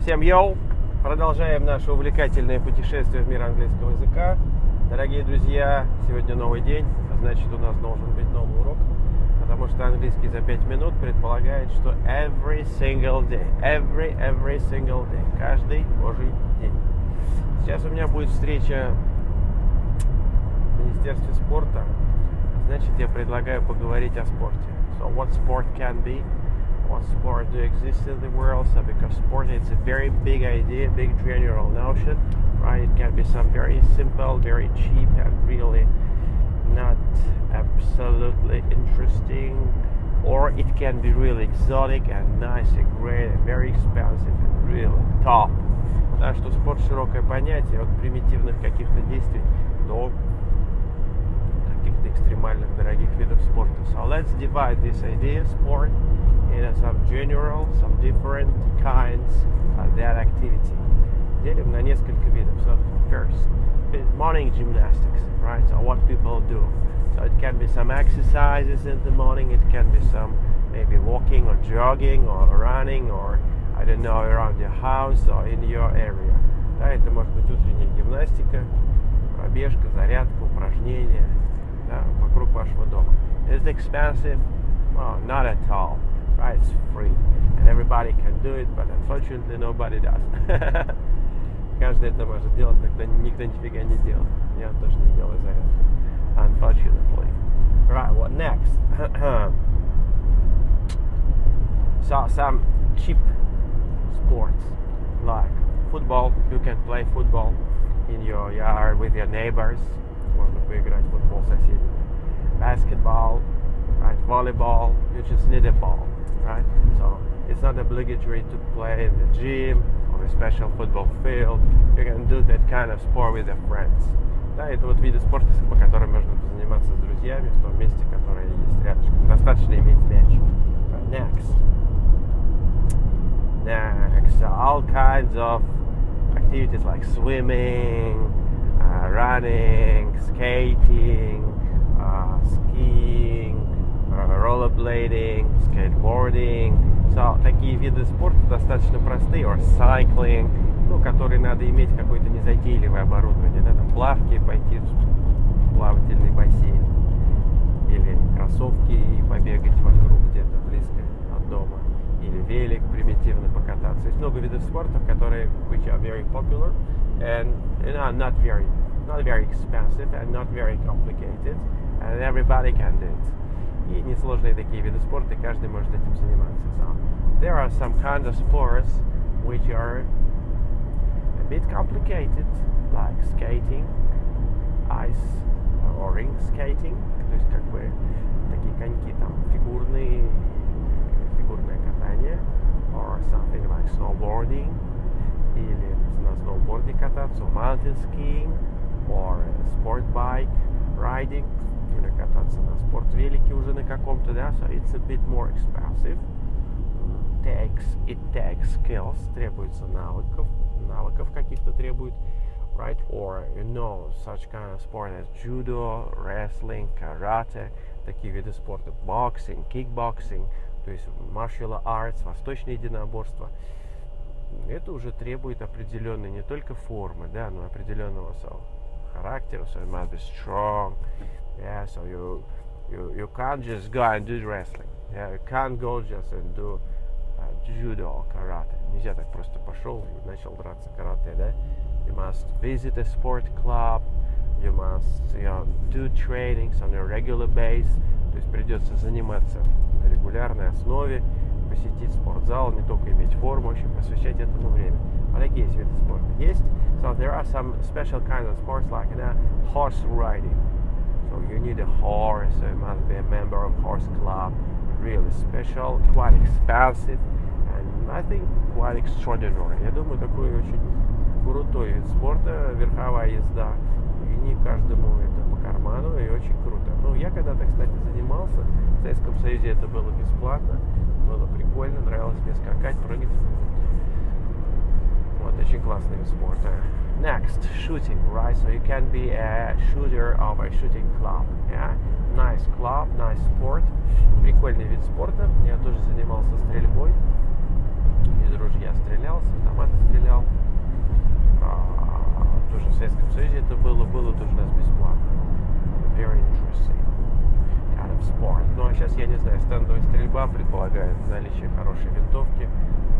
Всем йоу! Продолжаем наше увлекательное путешествие в мир английского языка. Дорогие друзья, сегодня новый день, а значит у нас должен быть новый урок, потому что английский за 5 минут предполагает, что every single day, every single day, каждый божий день. Сейчас у меня будет встреча в Министерстве спорта, значит я предлагаю поговорить о спорте. So what sport can be? What sport do exist in the world? So because sport is a very big idea, big general notion, right? It can be some very simple, very cheap, and really not absolutely interesting, or it can be really exotic and nice and great and very expensive and really top. Так что спорт широкое понятие, от примитивных каких-то действий до каких-то экстремальных дорогих видов спорта. So let's divide this idea, sport, into some general, some different kinds of that activity. Делим на несколько видов. So first, morning gymnastics, right? So what people do. So it can be some exercises in the morning, it can be some maybe walking or jogging or running or I don't know, around your house or in your area. Да, это может быть утренняя гимнастика, пробежка, зарядка, упражнения, да, вокруг вашего дома. Is it expensive? Oh, not at all. Right, it's free, and everybody can do it, but unfortunately nobody does. Каждый это может делать, но никто нифига не делает. Я тоже не делаю зарядку. Unfortunately. Right, what next? So some cheap sports like football. You can play football in your yard with your neighbors. Можно поиграть в футбол с соседями. Basketball, right? Volleyball. You just need a ball. Right? So it's not obligatory to play in the gym or a special football field. You can do that kind of sport with your friends. Да, это вот виды спорта, по которым можно позаниматься с друзьями в том месте, которое есть рядышком. Достаточно иметь мяч. Next. So all kinds of activities like swimming, running, skating, skiing, rollerblading, skateboarding. So, такие виды спорта достаточно простые, or cycling, ну, которые надо иметь какое-то незатейливое оборудование, да, там плавки, пойти в плавательный бассейн, или кроссовки и побегать вокруг где-то близко от дома, или велик примитивно покататься. Есть много видов спорта, которые which are very popular and you know, not very expensive and not very complicated, and everybody can do it. И несложные такие виды спорта, и каждый может этим заниматься. So, there are some kinds of sports which are a bit complicated, like skating, ice or ring skating, то есть как бы такие коньки, там фигурное катание, or something like snowboarding, или на сноуборде кататься, mountain skiing, or sport bike riding, или кататься на спорт-велике уже на каком-то, да, so it's a bit more expensive. It takes skills, требуется навыков каких-то требует, right? Or, you know, such kind of sport as judo, wrestling, karate, такие виды спорта, boxing, kickboxing, то есть martial arts, восточное единоборство. Это уже требует определенной не только формы, да, но определенного характера, so it must be strong. Yeah, so you can't just go and do wrestling. Yeah, you can't go just and do judo or karate. Нельзя так просто пошел и начал драться карате, да? You must visit a sport club. You must, do trainings on a regular basis. То есть придется заниматься на регулярной основе, посетить спортзал, не только иметь форму, в общем, посвящать этому время. А такие есть виды спорта. Есть. So there are some special kinds of sports like horse riding. So you need a horse, so you must be a member of horse club. Really special, quite expensive, and I think quite extraordinary. Я думаю, такой очень крутой вид спорта, верховая езда. И не каждому это по карману, и очень круто. Ну, я когда-то, кстати, занимался. В Советском Союзе это было бесплатно. Было прикольно, нравилось мне скакать, прыгать. Вот, очень классный вид спорта. Next, shooting, right? So you can be a shooter of a shooting club, yeah? Nice club, nice sport. Прикольный вид спорта. Я тоже занимался стрельбой. Из ружья стрелял, с автомата тут у нас бесплатно. Very interesting kind of sport. Ну а сейчас, я не знаю, стендовая стрельба предполагает наличие хорошей винтовки,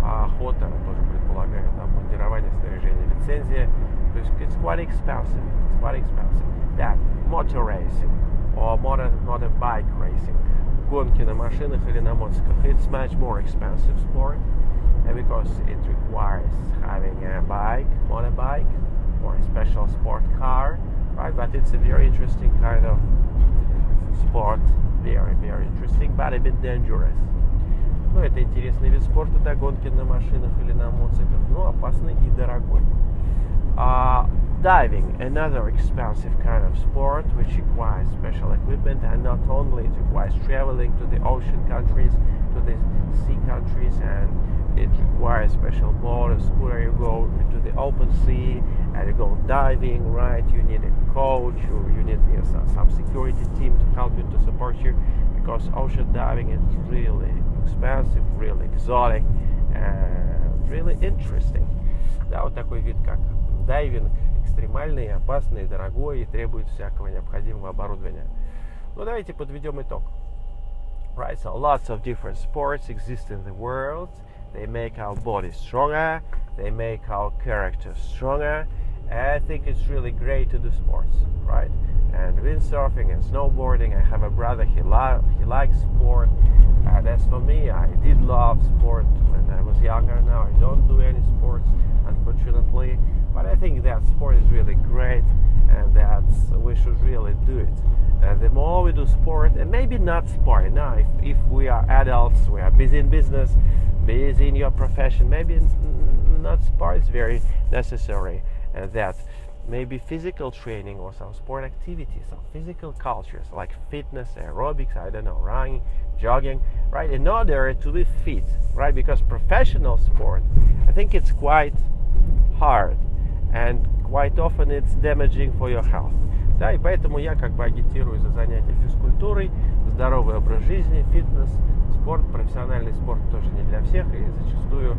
а охота тоже предполагает обмундирование, снаряжение, лицензия. То есть it's quite expensive. It's quite expensive. That motor racing or motorbike racing, гонки на машинах или на мотоциклах, it's much more expensive sport, because it requires having a bike, motorbike, or a special sport car, right? But it's a very interesting kind of sport, very, very interesting, but a bit dangerous. Ну, это интересный вид спорта, да, гонки на машинах или на мотоциклах, но опасный и дорогой. Diving, another expensive kind of sport which requires special equipment, and not only it requires traveling to the ocean countries, to the sea countries, and it requires special boat or scooter. You go into the open sea and you go diving, right? You need a coach, or you need some security team to help you, to support you, because ocean diving is really expensive, really exotic, and really interesting. Да, вот такой вид, как дайвинг, экстремальный, опасный, дорогой и требует всякого необходимого оборудования. Ну, давайте подведем итог. Right, so lots of different sports exist in the world. They make our body stronger, they make our character stronger. I think it's really great to do sports, right? And windsurfing and snowboarding. I have a brother, he likes sport. And as for me, I did love sport when I was younger. Now I don't do any sports, unfortunately. But I think that sport is really great, and that we should really do it. The more we do sport, and maybe not sport, now if we are adults, we are busy in business, busy in your profession, maybe not sport is very necessary, and that maybe physical training or some sport activities, some physical cultures like fitness, aerobics, I don't know, running, jogging, right, in order to be fit, right, because professional sport, I think it's quite hard, and quite often it's damaging for your health. Да, и поэтому я как бы агитирую за занятия физкультурой, здоровый образ жизни, фитнес, спорт. Профессиональный спорт тоже не для всех и зачастую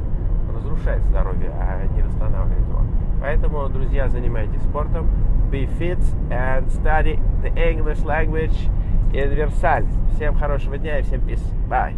разрушает здоровье, а не восстанавливает его. Поэтому, друзья, занимайтесь спортом, be fit and study the English language in Versailles. Всем хорошего дня и всем peace. Bye.